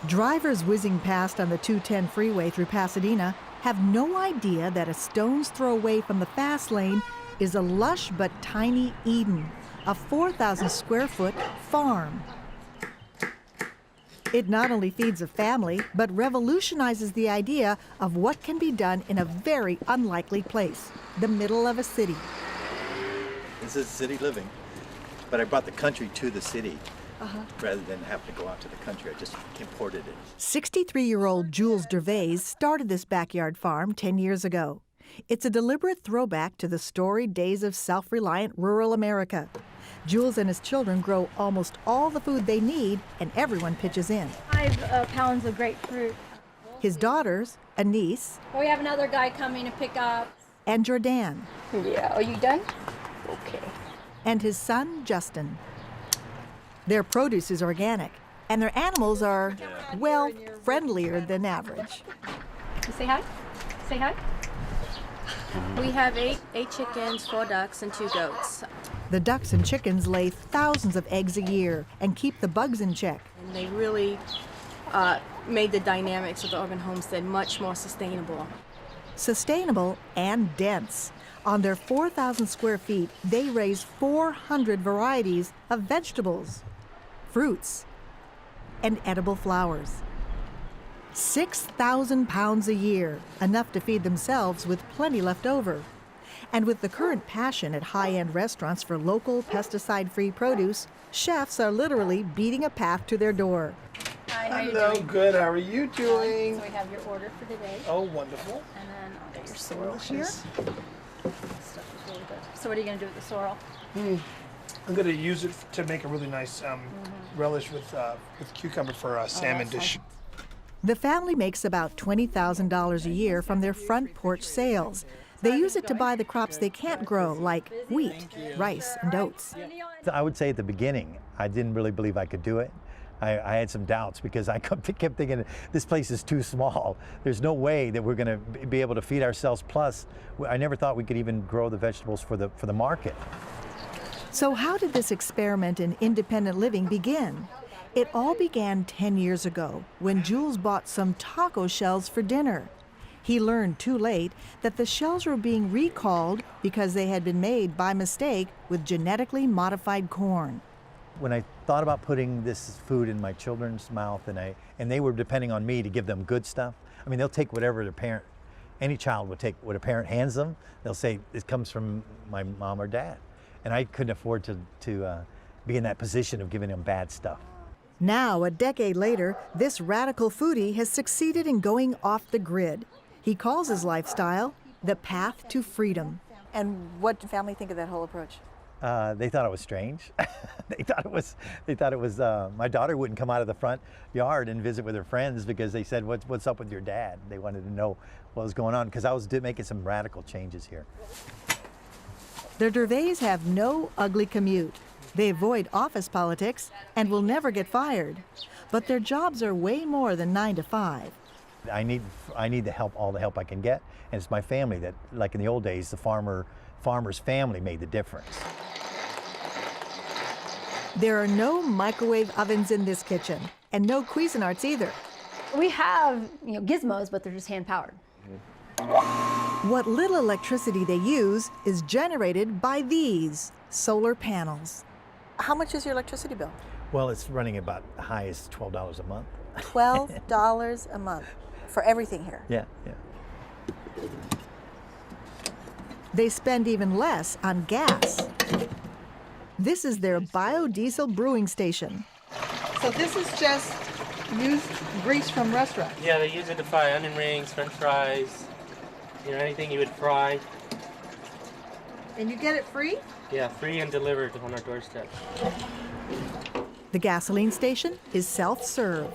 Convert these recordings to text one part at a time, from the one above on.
Drivers whizzing past on the 210 freeway through Pasadena have no idea that a stone's throw away from the fast lane is a lush but tiny Eden, a 4,000 square foot farm. It not only feeds a family, but revolutionizes the idea of what can be done in a very unlikely place, the middle of a city. This is city living, but I brought the country to the city. Rather than have to go out to the country, I just imported it. 63-year-old Jules Dervaes started this backyard farm 10 years ago. It's a deliberate throwback to the storied days of self-reliant rural America. Jules and his children grow almost all the food they need, and everyone pitches in. 5 pounds of grapefruit. His daughters, a niece, We have another guy coming to pick up. and Jordan, Yeah, are you done? Okay. and his son, Justin. Their produce is organic, and their animals are, well, friendlier than average. You say hi? Say hi. We have eight chickens, 4 ducks, and 2 goats. The ducks and chickens lay thousands of eggs a year and keep the bugs in check. And they really made the dynamics of the urban homestead much more sustainable. Sustainable and dense. On their 4,000 square feet, they raise 400 varieties of vegetables, fruits, and edible flowers. 6,000 pounds a year, enough to feed themselves with plenty left over. And with the current passion at high-end restaurants for local, pesticide-free produce, chefs are literally beating a path to their door. Hi, how you Hello, doing? good. How are you doing? So we have your order for today, Oh, wonderful. and then I'll get your sorrel here. Delicious. This stuff is really good. So what are you gonna do with the sorrel? I'm going to use it to make a really nice relish with cucumber for a salmon dish. The family makes about $20,000 a year from their front porch sales. They use it to buy the crops they can't grow, like wheat, rice, and oats. I would say at the beginning, I didn't really believe I could do it. I had some doubts because I kept thinking, this place is too small. There's no way that we're going to be able to feed ourselves. Plus, I never thought we could even grow the vegetables for the market. So how did this experiment in independent living begin? It all began 10 years ago when Jules bought some taco shells for dinner. He learned too late that the shells were being recalled because they had been made by mistake with genetically modified corn. When I thought about putting this food in my children's mouth, and they were depending on me to give them good stuff. I mean, they'll take whatever their parent, any child would take what a parent hands them. They'll say it comes from my mom or dad, and I couldn't afford to be in that position of giving them bad stuff. Now, a decade later, this radical foodie has succeeded in going off the grid. He calls his lifestyle the path to freedom. And what did family think of that whole approach? They thought it was strange. They thought it was. My daughter wouldn't come out of the front yard and visit with her friends because they said, "What's up with your dad?" They wanted to know what was going on because I was making some radical changes here. The Dervaes have no ugly commute. They avoid office politics and will never get fired. But their jobs are way more than 9 to 5. I need the help, all the help I can get, and it's my family that, like in the old days, the farmer's family made the difference. There are no microwave ovens in this kitchen, and no Cuisinarts either. We have, gizmos, but they're just hand powered. What little electricity they use is generated by these solar panels. How much is your electricity bill? Well, it's running about the highest $12 a month. $12 a month for everything here. Yeah. They spend even less on gas. This is their biodiesel brewing station. So this is just used grease from restaurants. Yeah, they use it to fry onion rings, french fries, anything you would fry. And you get it free? Yeah, free and delivered on our doorstep. The gasoline station is self-serve.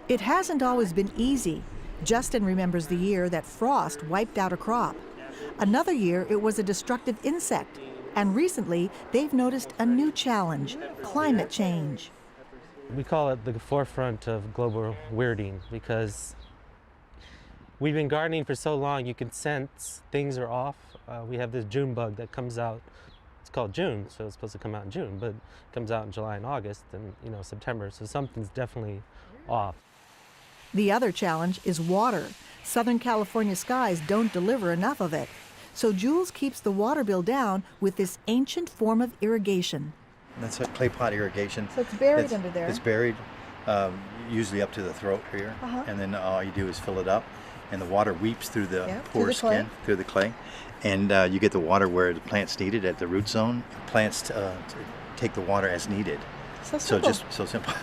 It hasn't always been easy. Justin remembers the year that frost wiped out a crop. Another year, it was a destructive insect. And recently, they've noticed a new challenge, climate change. We call it the forefront of global weirding because we've been gardening for so long, you can sense things are off. We have this June bug that comes out. It's called June, so it's supposed to come out in June, but it comes out in July and August and September. So something's definitely off. The other challenge is water. Southern California skies don't deliver enough of it. So Jules keeps the water bill down with this ancient form of irrigation. That's a clay pot irrigation. So it's buried under there. It's buried, usually up to the throat here, and then all you do is fill it up, and the water weeps through the porous skin, through the clay, and you get the water where the plants need it at the root zone. Plants take the water as needed. So So simple. just so simple.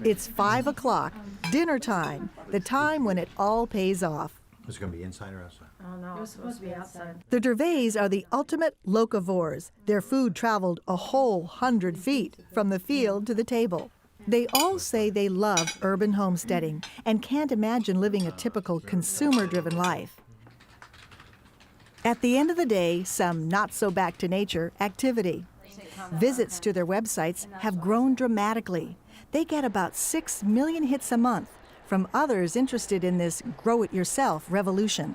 It's 5 o'clock, dinner time, the time when it all pays off. Is it going to be inside or outside? Oh no, it was supposed to be outside. The Dervaes are the ultimate locavores. Their food traveled a whole 100 feet from the field to the table. They all say they love urban homesteading and can't imagine living a typical consumer-driven life. At the end of the day, some not-so-back-to-nature activity. Visits to their websites have grown dramatically. They get about 6 million hits a month from others interested in this grow-it-yourself revolution.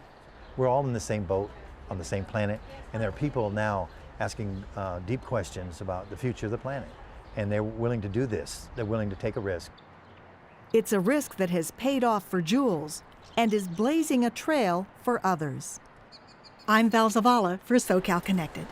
We're all in the same boat, on the same planet, and there are people now asking deep questions about the future of the planet. And they're willing to do this. They're willing to take a risk. It's a risk that has paid off for Jules and is blazing a trail for others. I'm Val Zavala for SoCal Connected.